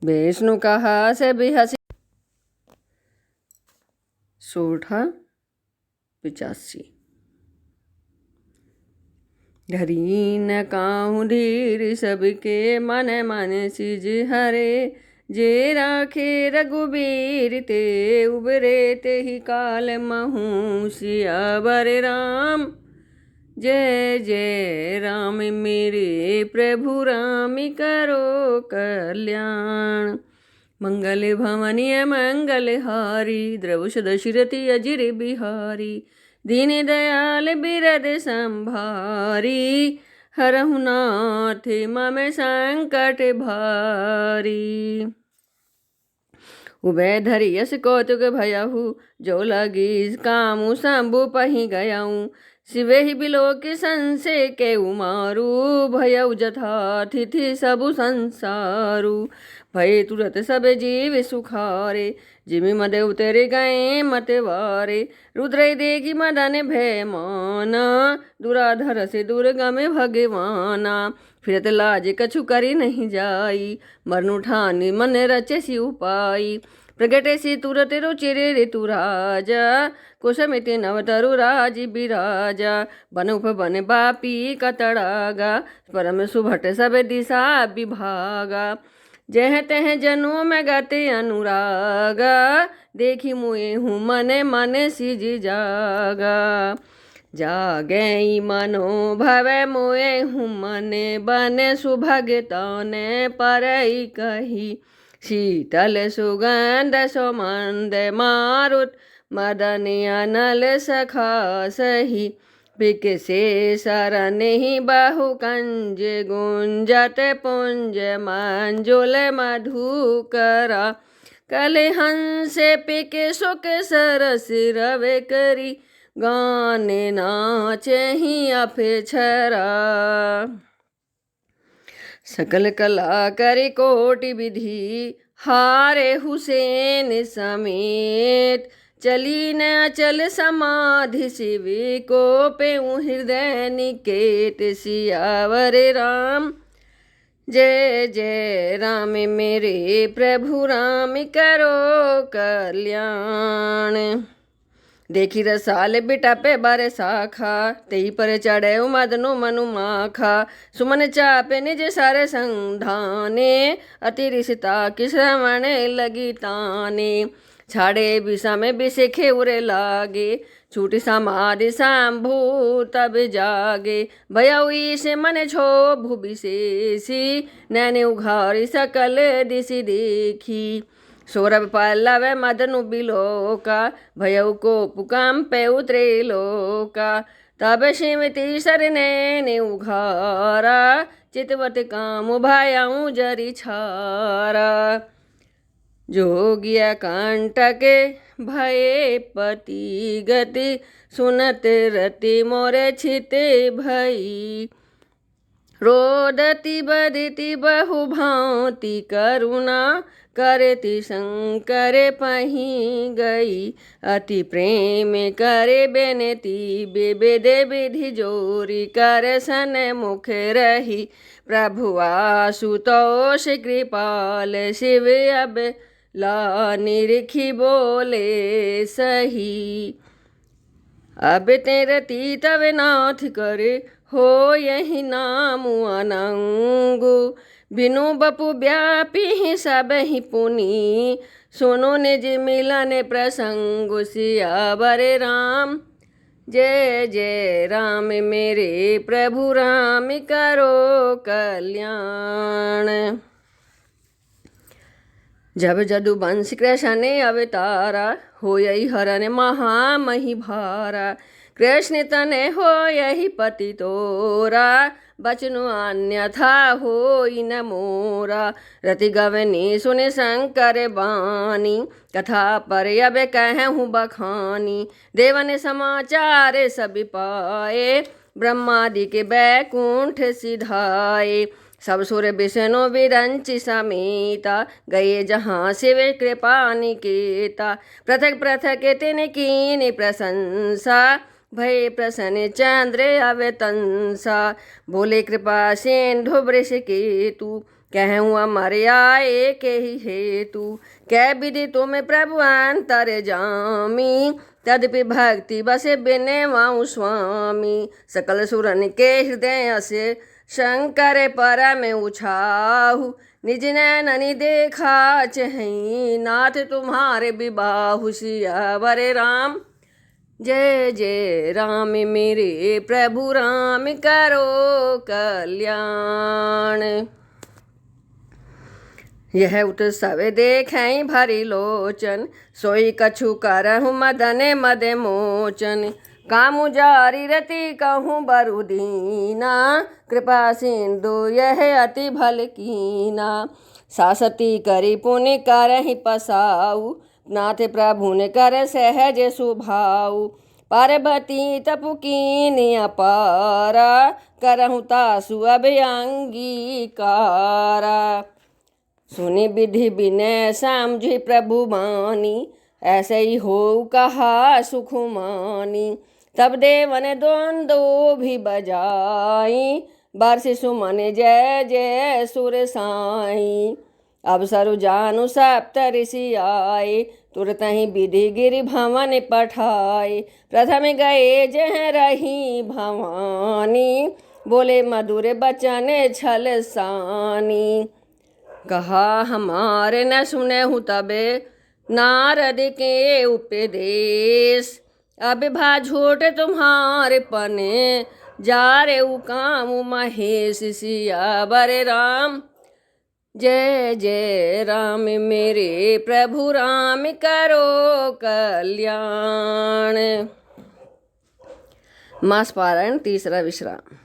विष्णु कहा से भी हसी। सोठा 85। धरी न काहू धीर सबके मन मन सिज हरे, जे राखे रघुबीर ते उबरे ते ही काल महू सियावर राम। जय जय राम मेरे प्रभु राम करो कल्याण। मंगल भवनीय मंगल हारी, द्रवश दशरथी अजिर बिहारी। दीन दयाल बिरद संभारी, हरहु नाथ मम संकट भारी। उभय धरि यस कौतुक भयहु, जो लगी कामु शंभु पहि गयऊँ। शिवे ही बिलो के संशय के उमारू, भयउ जथा तिथि सबु संसारू। भय तुरत सब जीव सुखारे, जिमि मद उतरे गए मतवारे। रुद्र देखी मदन भय माना, दुराधर से दुर्गम भगवाना। फिरत लाज कछु करी नहीं जाई, मरनु ठानी मन रचे सी उपाई। प्रगटे सी तुरत रुचिरे ऋतु राजा, कुसमिति नव तरु राज बिराजा। बन उपवन बापी कतड़ागा, परम सुभट सब दिशा विभागा। जह तह जनु में गते अनुरागा, देखी मुए हूँ मन मन सिज जागा। जागे मनो भव मोए हूँ मन बन सुभगतौन परई कही। शीतल सुगंध सोमंद मारुत, मदन अनल सखा सही। पिक से शरण ही बहु कंज, गुंजत पुंज मंजुल मधुकरा। कल हंस पिक सुख सरस रवे करी, गाने नाचे ही अफेछरा। सकल कला करि कोटि विधि, हारे हुसैन समेत। चली न अचल समाधि शिव को, पेऊ हृदय निकेत सियावर राम। जय जय राम मेरे प्रभु राम करो कल्याण। देखी रसाल बिटा पे बारे शाखा, तेई पर चढ़े मदनु मनु माखा। सुमन चापे निज सारे संधाने, अति रिश्ता की श्रवण लगी ताने। छाड़े विषा में बिसेखे उरे लागे, छूटी समाधि शंभु तब जागे। भयउई से मन क्षोभु विशेषी, नैने उघारी सकल दिशि देखी। सौरभ पल्लव मदनु बिलोका, भयउ को पुकंपे उतरे लोका। तब श्रीमती सरनैन उघारा, चितवत काम भयउ जरि छारा। जोगिया कंटक भये पति गति, सुनत रति मोरे छिते भई। रोदति बदिति बहु भांति करुणा, करति शंकर पही गई। अति प्रेम करे बेनती, बेबेद विधि जोरी कर सन मुख रही। प्रभु आशुतोष कृपाल, शिव अब ला निरखी बोले सही। अब तेरती तब नाथ करे, हो यही नाम अनंगु। बिनु बपु व्यापी सब ही पुनि, सुनो निज मिलन प्रसंग सियावर राम। जय जय राम मेरे प्रभु राम करो कल्याण। जब जदुवंश कृष्ण अवतारा, हो यही हरण महामहि भारा। कृष्ण तने हो यही पति तोरा, बचनु अन्यथा हो न मोरा। रति गवनी सुने शंकर बानी, कथा पर अब कहूँ बखानी। देवन समाचार सब पाए, ब्रह्मादि के बैकुंठ सिधाए। सब सुर विष्णु विरंचि समेता, गए जहाँ शिव कृपा निकेता। पृथक पृथक तिन कीन प्रशंसा, भय प्रसन्न चंद्र अवतंसा, बोले कृपा सिंधु वृष केतु, कहूँ अमर आए के ही हेतु, कै विधि तुम प्रभु अंतर जामी, तदपि भक्ति बसे बिने वाऊ स्वामी, सकल सुरन के हृदय से शंकर परम उछाहु, निज नैननि देखा चहि, नाथ तुम्हारे विबाहु, सियावर राम जय जय राम, मेरे प्रभु राम करो कल्याण। यह उत्सव देखें भरी लोचन, सोई कछु करहु मदन मद मोचन, कामु जारी रति कहूँ बरु दीना, कृपा सिंधु यह अति भल कीना, सासती करी पुण्य करहि पसाऊ, नाथ प्रभु ने कर सहज सुभाऊ, पार्वती तपु कीनि अपारा, करहु तासु अभयंगीकारा, सुनि विधि विनय समझि प्रभु बानी, ऐसे ही हो कहा सुखमानी, तब देवन द्वंद्व भी बजाई, बरस सुमन जय जय सुर साई, अब सरु जानु सप्त ऋषि आए, तुरत ही विधि गिरि भवन पठाए, प्रथम गए जह रही भवानी, बोले मधुर बचन छल सानी, कहा हमारे न सुने हूँ तबे नारद के उपदेश, अब भा झूठ तुम्हारे पने, जा रे काम महेश, सियावर राम जय जय राम, मेरे प्रभु राम करो कल्याण। मास पारायण तीसरा विश्राम।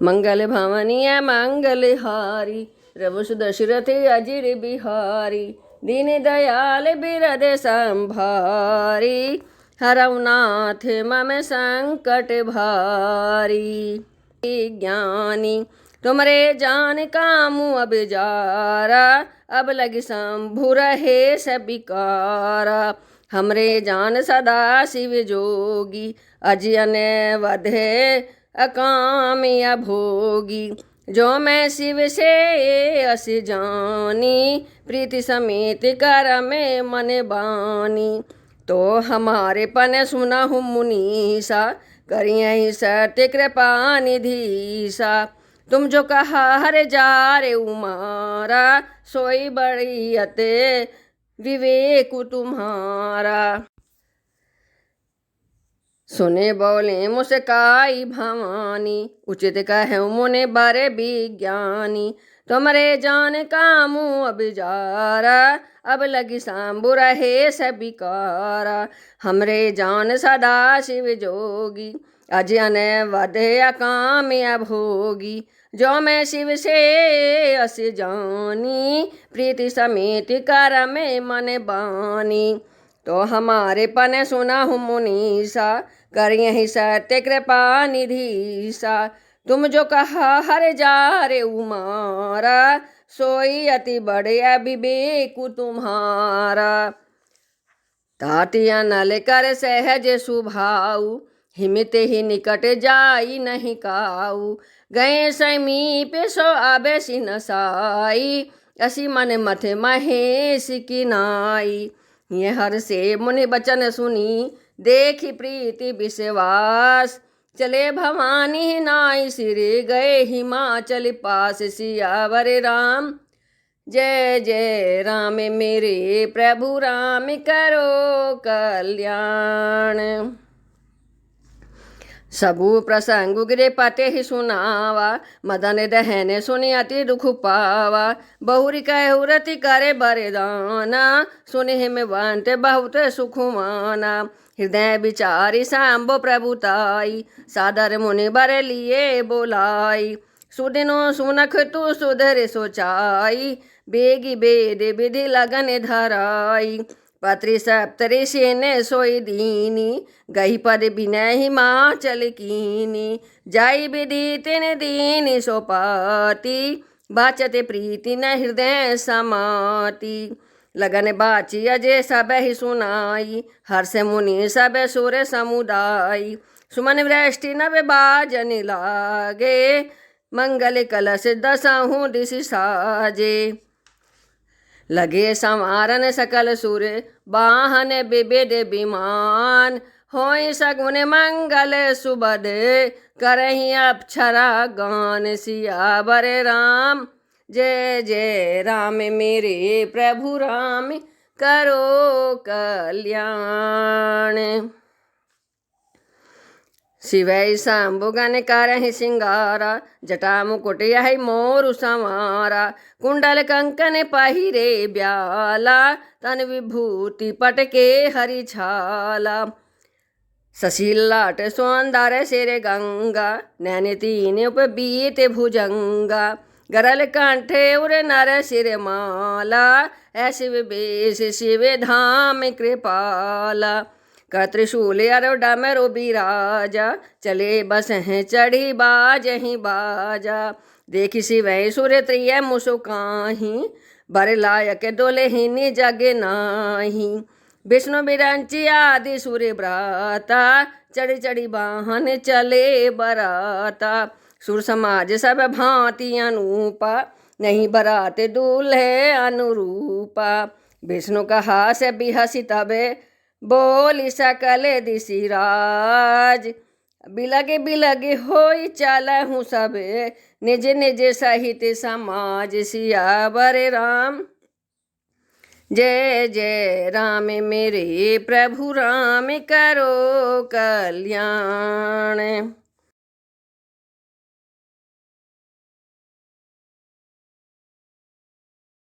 मंगल भवनीय मंगल हारी, प्रभु सुदशरथ अजिर बिहारी, दीन दयाल बिरद संभारी, हरौ नाथ मम संकट भारी, ज्ञानी तुमरे जान कामु अब जारा, अब लगी शंभु रहे सबिकारा, हमरे जान सदा शिव जोगी, अजियन वधे अकामी अभोगी, जो मैं शिव से अस जानी, प्रीति समेत कर में मन बानी, तो हमारे पन सुना हूँ मुनीसा, करियहि सत्य कृपा निधीसा, तुम जो कहा हर जा रे उमारा, सोई बड़ी अते विवेक तुम्हारा, सुने बोले मुस्काई भवानी, उचित कहूँ मुने बड़े विज्ञानी, तुमरे जान कामू अब जारा, अब लगी सांबु रहे सबिकारा, हमरे जान सदा शिव जोगी, अजन वधे अकाम अभोगी, जो मैं शिव से अस जानी, प्रीति समेत कर में मन बानी, तो हमारे पन सुना हूँ मुनीसा, करियहि सत्य कृपा निधीसा, तुम जो कहा हर जा रे उमारा, सोई अति बड़े अविवेक तुम्हारा, तातिया नल कर सहज सुभाऊ, हिमित ही निकट जाई नहीं काऊ, गए समीप सो आबेसी नसाई, असी मन मथ महेश की नाई, ये हर से मुनि बचन सुनी, देखी प्रीति विश्वास, चले भवानी नाई सिर गए हिमाचल पास, सियावर राम जय जय राम, मेरे प्रभु राम करो कल्याण। सबु प्रसंग गिरे पते ही सुनावा, मदन दहने सुनि अति दुख पावा, बहुरी कहु रति करे बरदाना, सुनि हिम वंत बहुत सुख माना, हृदय विचारी सांबो प्रभुताई, सादर मुनि बर लिए बोलाई, सुदिनो सुनख तू सुधर सोचाई, बेगी बेद विधि लगन धराई, पत्री सप्तऋषि ने सोई दीनी, गही पद विनय हिमाचल कीनी, जाई विधि तिन दीनी सोपाती, बाचते प्रीति न हृदय समाती, लगन बाची अजय सब ही सुनाई, हर्ष मुनि सब सुर समुदाय। सुमन वृष्टि नभ बाजन लागे, मंगल कलश दसहु दिश साजे। लगे संवारन सकल सुर, वाहन विविध विमान। होय सगुन मंगल सुबद, करहि अप्सरा गान। सियावर राम जय जय राम, मेरे प्रभु राम करो कल्याण। शिवै शंभु गण करहि सिंगारा, जटा मुकुट यही मोरु संवारा। कुंडल कंकन पहिरे ब्याला, तन विभूति पटके हरि छाला। सशीलाट सौंदर्य सिर गंगा, नैन तीन उपबीत भुजंगा। गरल कंठे उर नर सिर माला, ऐसिव बेश शिव धाम कृपाला। कर त्रिशूल अरो डमरु बिराजा, चले बस हैं चढ़ी बाजहि बाजा। देखि शिवै सुर त्रिय मुसुकाहि, बर लायक दुलहिन जग नाही। विष्णु बिरंची आदि सुर ब्राता, चढ़ी चढ़ी वाहन चले बराता। सुर समाज सब भांति अनूपा, नहीं बरात दूल्हे अनुरूपा। विष्णु कहा से बिहसी तबे, बोली सकल दिशिराज। बिलगे बिलगे होई चलहु सबे, निज निज सहित समाज। सियावर राम जय जय राम, मेरे प्रभु राम करो कल्याण।